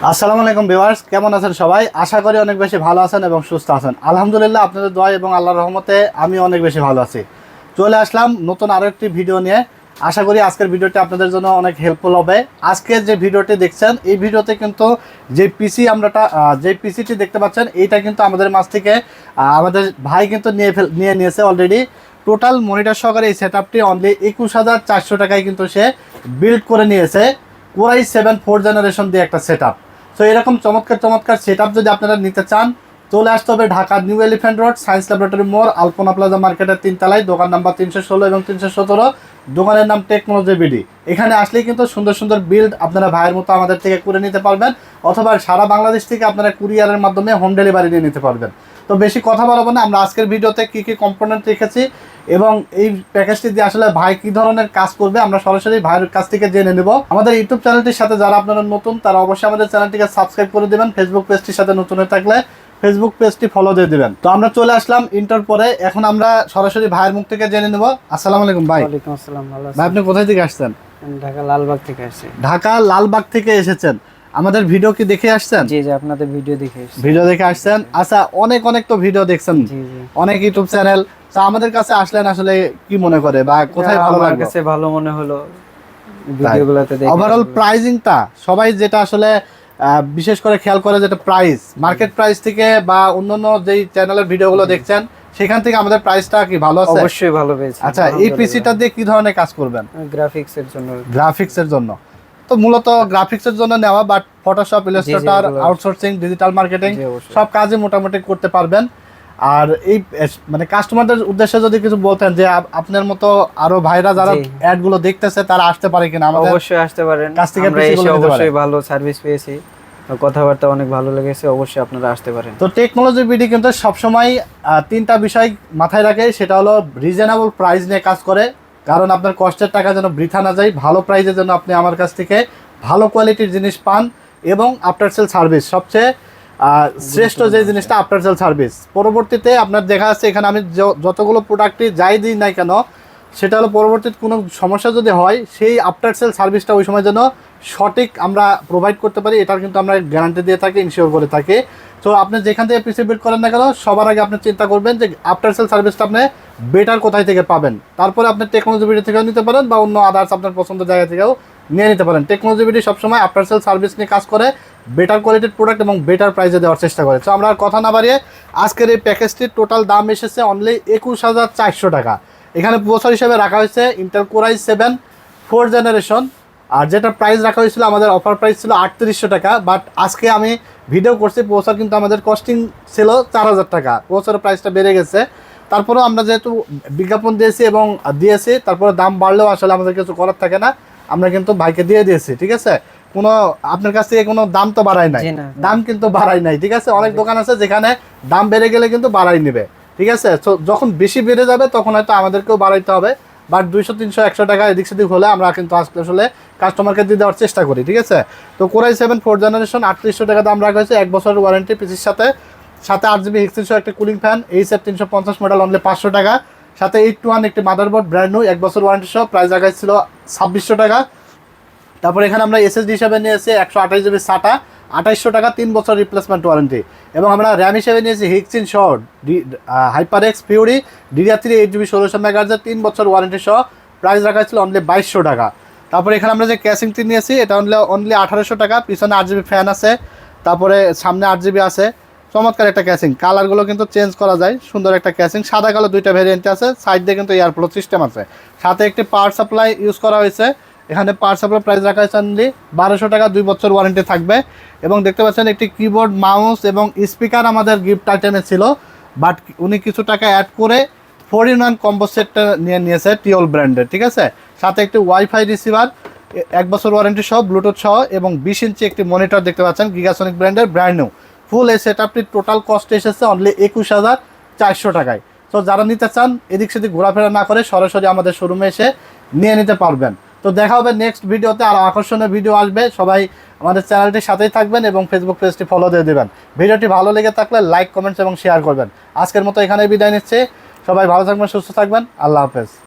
আসসালামু আলাইকুম ভিউয়ার্স, কেমন আছেন সবাই? আশা করি অনেক বেশি ভালো আছেন এবং সুস্থ আছেন। আলহামদুলিল্লাহ, আপনাদের দোয়া এবং আল্লাহর রহমতে আমি অনেক বেশি ভালো আছি। চলে আসলাম নতুন আরও একটি ভিডিও নিয়ে। আশা করি আজকের ভিডিওটি আপনাদের জন্য অনেক হেল্পফুল হবে। আজকের যে ভিডিওটি দেখছেন, এই ভিডিওতে কিন্তু যে পিসিটি দেখতে পাচ্ছেন, এইটা কিন্তু আমাদের মাঝ থেকে আমাদের ভাই কিন্তু নিয়ে নিয়েছে অলরেডি। টোটাল মনিটর সহকারে এই সেট আপটি অনলি 21,400 টাকায় কিন্তু সে বিল্ড করে নিয়েছে। Core i7 4th জেনারেশন দিয়ে একটা সেট আপ। তো এরকম চমৎকার সেট আপ যদি আপনারা নিতে চান, চলে আসতে হবে Dhaka new elephant road, science laboratory মোড়, আলপনা প্লাজা মার্কেটের 3 তলায়, দোকান নাম্বার 316 এবং 317, দোকানের নাম টেকনোলজি বিডি। এখানে আসলেই কিন্তু সুন্দর বিল্ড আপনারা ভাইয়ের মতো আমাদের থেকে করে নিতে পারবেন, অথবা সারা বাংলাদেশ থেকে আপনারা কুরিয়ারের মাধ্যমে হোম ডেলিভারি নিয়ে নিতে পারবেন। তো বেশি কথা বলবো না, আমরা আজকের ভিডিওতে কী কম্পোনেন্ট রেখেছি এবং এই প্যাকেজটি দিয়ে আসলে ভাই কী ধরনের কাজ করবে আমরা সরাসরি ভাইয়ের কাছ থেকে জেনে নেব। আমাদের ইউটিউব চ্যানেলটির সাথে যারা আপনারা নতুন, তারা অবশ্যই আমাদের চ্যানেলটিকে সাবস্ক্রাইব করে দেবেন। ফেসবুক পেজটির সাথে নতুন হয়ে থাকলে ফেসবুক পেজটি ফলো দিয়ে দেবেন। তো আমরা চলে আসলাম ইন্টার পরে, এখন আমরা সরাসরি ভাইয়ের মুখ থেকে জেনে নেব। আসসালামু আলাইকুম ভাই। ওয়ালাইকুম আসসালাম। ভালো আছেন? ভাই, আপনি কোথায় থেকে আসছেন? ঢাকা লালবাগ থেকে আসছি। ঢাকা লালবাগ থেকে এসেছেন। আমাদের ভিডিও কি দেখে আসছেন? জি জি, আপনাদের ভিডিও দেখে এসেছি। ভিডিও দেখে আসছেন। আচ্ছা, অনেক তো ভিডিও দেখছেন, জি জি, অনেক ইউটিউব চ্যানেল। তো আমাদের কাছে আসলেন আসলে কি মনে করে বা কোথায় ভালো আমার লাগলো? কাছে ভালো মনে হলো ভিডিওগুলোতে দেখে। ওভারঅল প্রাইজিংটা সবাই যেটা আসলে বিশেষ করে খেয়াল করে, যেটা প্রাইস মার্কেট প্রাইস থেকে বা অন্যান্য যেই চ্যানেলের ভিডিওগুলো দেখছেন সেখান থেকে আমাদের প্রাইসটা কি ভালো আছে? অবশ্যই ভালো পেয়েছি। আচ্ছা, এই পিসিটা দিয়ে কি ধরনের কাজ করবেন? গ্রাফিক্সের জন্য। গ্রাফিক্সের জন্য। তো মূলত গ্রাফিক্সের জন্য নেওয়া, but Photoshop, Illustrator, outsourcing, digital marketing সব কাজই মোটামুটি করতে পারবেন। আর এই মানে কাস্টমারদের উদ্দেশ্যে যদি কিছু বলতেন যে আপনার মতো আরো ভাইরা যারা অ্যাড গুলো দেখতেছে তারা আসতে পারে কিনা? আমাদের অবশ্যই আসতে পারেন, কাছ থেকে আমরা এসে অবশ্যই ভালো সার্ভিস পেয়েছি, কথাবার্তা অনেক ভালো লেগেছে। অবশ্যই আপনারা আসতে পারেন। তো টেকনোলজি বিডি কিন্তু সবসময় তিনটা বিষয় মাথায় রাখে, সেটা হলো রিজনেবল প্রাইস নিয়ে কাজ করে, কারণ আপনার কষ্টের টাকা যেন বৃথা না যায়, ভালো প্রাইসে যেন আপনি আমার কাছ থেকে ভালো কোয়ালিটির জিনিস পান, এবং আফটার সেল সার্ভিস সবচেয়ে শ্রেষ্ঠ যে জিনিসটা আফটার সেল সার্ভিস। পরবর্তীতে আপনার দেখা যাচ্ছে এখানে আমি যতগুলো প্রোডাক্টই যাই দিই নাই কেন, সেটা হলো পরবর্তীতে কোনো সমস্যা যদি হয়, সেই আফটার সেল সার্ভিসটা ওই সময় যেন সঠিক আমরা প্রোভাইড করতে পারি, এটার কিন্তু আমরা গ্যারান্টি দিয়ে থাকি, ইনশিওর করে থাকি। তো আপনি যেখান থেকে পিসি বিল্ড করেন না কেন, সবার আগে আপনি চিন্তা করবেন যে আফটার সেল সার্ভিসটা আপনি বেটার কোথায় থেকে পাবেন। তারপরে আপনি টেকনোলজি বিডি থেকেও নিতে পারেন বা অন্য আদার্স আপনার পছন্দের জায়গা থেকেও নিয়ে নিতে পারেন। টেকনোলজি বিডি সবসময় আফটার সেল সার্ভিস নিয়ে কাজ করে, বেটার কোয়ালিটির প্রোডাক্ট এবং বেটার প্রাইসে দেওয়ার চেষ্টা করে। তো আমরা আর কথা না বাড়িয়ে আজকের এই প্যাকেজটির টোটাল দাম এসেছে অনলি 21,400 টাকা। এখানে প্রসেসর হিসেবে রাখা হয়েছে Intel Core i7 4th generation, আর যেটা প্রাইস রাখা হয়েছিল আমাদের অফার প্রাইস ছিল 3800 টাকা, বাট আজকে আমি ভিডিও করছি প্রসেসর কিন্তু আমাদের কস্টিং ছিল 4000 টাকা, প্রসেসরের প্রাইসটা বেড়ে গেছে। তারপরেও আমরা যেহেতু বিজ্ঞাপন দিয়েছি, তারপরে দাম বাড়লেও আসলে আমাদের কিছু করার থাকে না, আমরা কিন্তু ভাইকে দিয়ে দিয়েছি। ঠিক আছে, কোনো আপনার কাছ থেকে কোনো দাম তো বাড়াই নাই, দাম কিন্তু বাড়াই নাই। ঠিক আছে, অনেক দোকান আছে যেখানে দাম বেড়ে গেলে কিন্তু বাড়াই নেবে। ঠিক আছে, তো যখন বেশি বেড়ে যাবে তখন হয়তো আমাদেরকেও বাড়াইতে হবে, বাট 200, 300, 100 টাকা এদিক সেদিক হলে আমরা কিন্তু আসলে কাস্টমারকে দিয়ে দেওয়ার চেষ্টা করি। ঠিক আছে, তো Core i7 4th জেনারেশন 3800 টাকা দাম রাখা হয়েছে, 1 বছরের ওয়ারেন্টি পিসির সাথে 8GB হেক্সিন একটা cooling fan, HF 350 model only 500 টাকা, সাথে 821 একটি মাদারবোর্ড ব্র্যান্ড নিউ, 1 বছর ওয়ারেন্টি সহ, প্রাইস রাখা ছিল 2600 টাকা। তারপর এখানে আমরা এসএসডি হিসাবে নিয়েছি 128GB SATA 2800 টাকা, 3 বছর রিপ্লেসমেন্ট ওয়ারেন্টি, এবং আমরা র্যাম হিসেবে নিয়েছি হিক্সিন সহ HyperX Fury DDR3 8GB 1600 MHz 3 বছর ওয়ারেন্টি সহ, প্রাইস রাখা ছিল অনলি 2200 টাকা। তারপরে এখানে আমরা যে ক্যাসিংটি নিয়েছি এটা অনলি 1800 টাকা, পিছনে 8GB ফ্যান আছে, তারপরে সামনে 8GB আছে, চমৎকার একটা ক্যাসিং, কালারগুলো কিন্তু চেঞ্জ করা যায়, সুন্দর একটা ক্যাসিং, সাদা কালো দুইটা ভেরিয়েন্ট আছে, সাইড দিয়ে কিন্তু এয়ারফ্লো সিস্টেম আছে, সাথে একটি পাওয়ার সাপ্লাই ইউজ করা হয়েছে। এখানে পাওয়ার সাপ্লাই প্রাইস রাখা হয়েছে অনলি 1200 টাকা, 2 বছর ওয়ারেন্টি থাকবে, এবং দেখতে পাচ্ছেন একটি কিবোর্ড, মাউস এবং স্পিকার আমাদের গিফট আইটেমে ছিল, বাট উনি কিছু টাকা অ্যাড করে 4-in-1 কম্বো সেটটা নিয়েছে টিওল ব্র্যান্ডের। ঠিক আছে, সাথে একটি ওয়াইফাই রিসিভার, 1 বছর ওয়ারেন্টি সহ, ব্লুটুথ সহ, এবং 20 ইঞ্চি একটি মনিটর দেখতে পাচ্ছেন গিগাসনিক ব্র্যান্ডের ব্র্যান্ড নিউ। ফুল এই সেট আপটির টোটাল কস্ট এসেছে অনলি 21,400 টাকায়। তো যারা নিতে চান এদিক সেদিক ঘোরাফেরা না করে সরাসরি আমাদের শোরুমে এসে নিয়ে নিতে পারবেন। তো দেখা হবে নেক্সট ভিডিওতে, আরও আকর্ষণীয় ভিডিও আসবে। সবাই আমাদের চ্যানেলটির সাথেই থাকবেন এবং ফেসবুক পেজটি ফলো দিয়ে দেবেন। ভিডিওটি ভালো লেগে থাকলে লাইক, কমেন্টস এবং শেয়ার করবেন। আজকের মতো এখানেই বিদায় নিচ্ছি, সবাই ভালো থাকবেন, সুস্থ থাকবেন, আল্লাহ হাফেজ।